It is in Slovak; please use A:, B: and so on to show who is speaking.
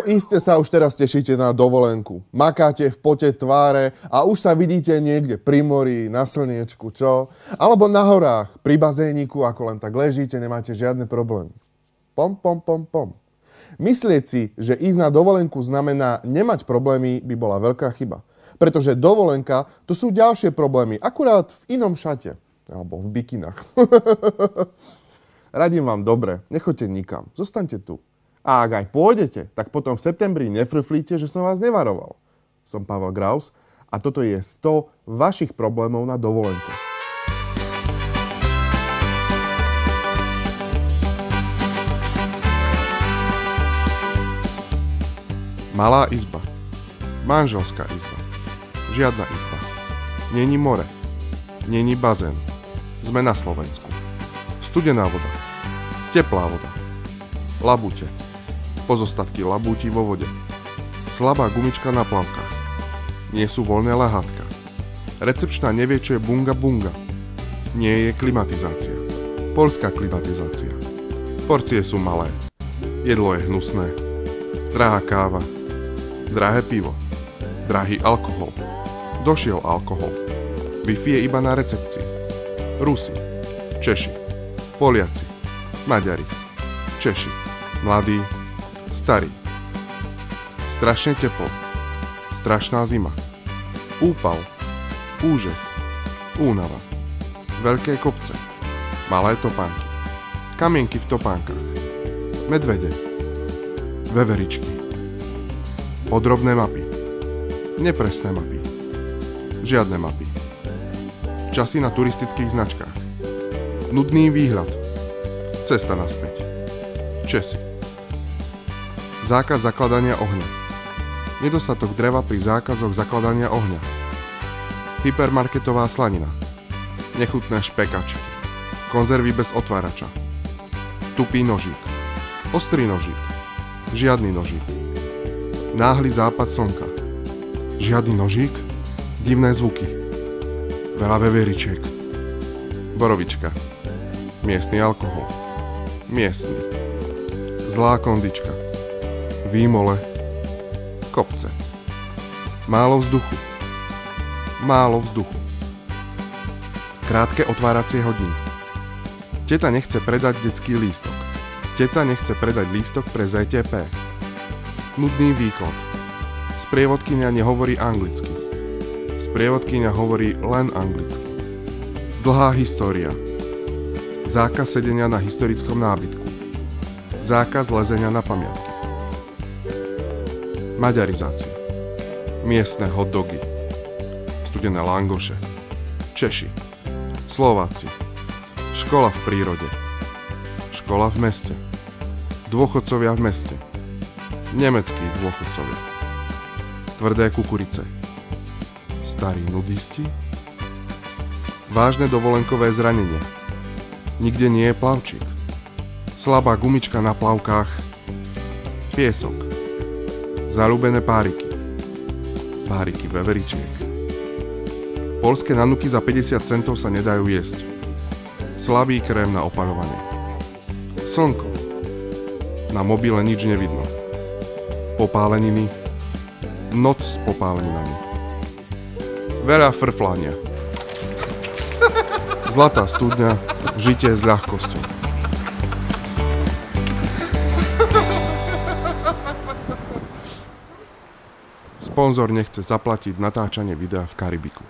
A: Iste sa už teraz tešíte na dovolenku. Makáte v pote tváre a už sa vidíte niekde pri mori, na slniečku, čo? Alebo na horách, pri bazéniku, ako len tak ležíte, nemáte žiadne problémy. Pom. Myslieť si, že ísť na dovolenku znamená nemať problémy, by bola veľká chyba. Pretože dovolenka, to sú ďalšie problémy, akurát v inom šate. Alebo v bikinách. Radím vám dobre, nechoďte nikam, zostaňte tu. A ak aj pôjdete, tak potom v septembri nefrflíte, že som vás nevaroval. Som Pavel Graus a toto je 100 vašich problémov na dovolenku. Malá izba. Manželská izba. Žiadna izba. Není more. Není bazén. Sme na Slovensku. Studená voda. Teplá voda. Labute. Pozostatky labúti vo vode. Slabá gumička na plavkách. Nie sú voľné lehátka. Recepčná nevie, čo je bunga bunga. Nie je klimatizácia. Poľská klimatizácia. Porcie sú malé. Jedlo je hnusné. Drahá káva. Drahé pivo. Drahý alkohol. Došiel alkohol. Wi-Fi je iba na recepcii. Rusi. Češi. Poliaci. Maďari. Češi. Mladí. Starí. Strašne teplo. Strašná zima. Úpal. Úžeh. Únava. Veľké kopce. Malé topánky. Kamienky v topánkach. Medvede. Veveričky. Podrobné mapy. Nepresné mapy. Žiadne mapy. Časy na turistických značkách. Nudný výhľad. Cesta naspäť. Česi. Zákaz zakladania ohňa. Nedostatok dreva pri zákazoch zakladania ohňa. Hypermarketová slanina. Nechutné špekačky. Konzervy bez otvárača. Tupý nožík. Ostrý nožík. Žiadny nožík. Náhly západ slnka. Žiadny nožík. Divné zvuky. Veľa veveričiek. Borovička. Miestny alkohol. Miestny. Zlá kondička. Výmole. Kopce. Málo vzduchu. Málo vzduchu. Krátke otváracie hodiny. Teta nechce predať detský lístok. Teta nechce predať lístok pre ZTP. Nudný výklad. Sprievodkyňa nehovorí anglicky. Sprievodkyňa hovorí len anglicky. Dlhá história. Zákaz sedenia na historickom nábytku. Zákaz lezenia na pamiatky. Maďarizácia. Miestne hot dogy. Studené langoše. Češi. Slováci. Škola v prírode. Škola v meste. Dôchodcovia v meste. Nemeckí dôchodcovia. Tvrdé kukurice. Starí nudisti. Vážne dovolenkové zranenie. Nikde nie je plavčík. Slabá gumička na plavkách. Piesok. Zaľúbené páriky. Páriky veveričiek. Poľské nanuky za 50 centov sa nedajú jesť. Slabý krém na opaľovanie. Slnko. Na mobile nič nevidno. Popáleniny. Noc s popáleninami. Veľa frflania. Zlatá studňa. Žitie s ľahkosťou. Sponzor nechce zaplatiť natáčanie videa v Karibiku.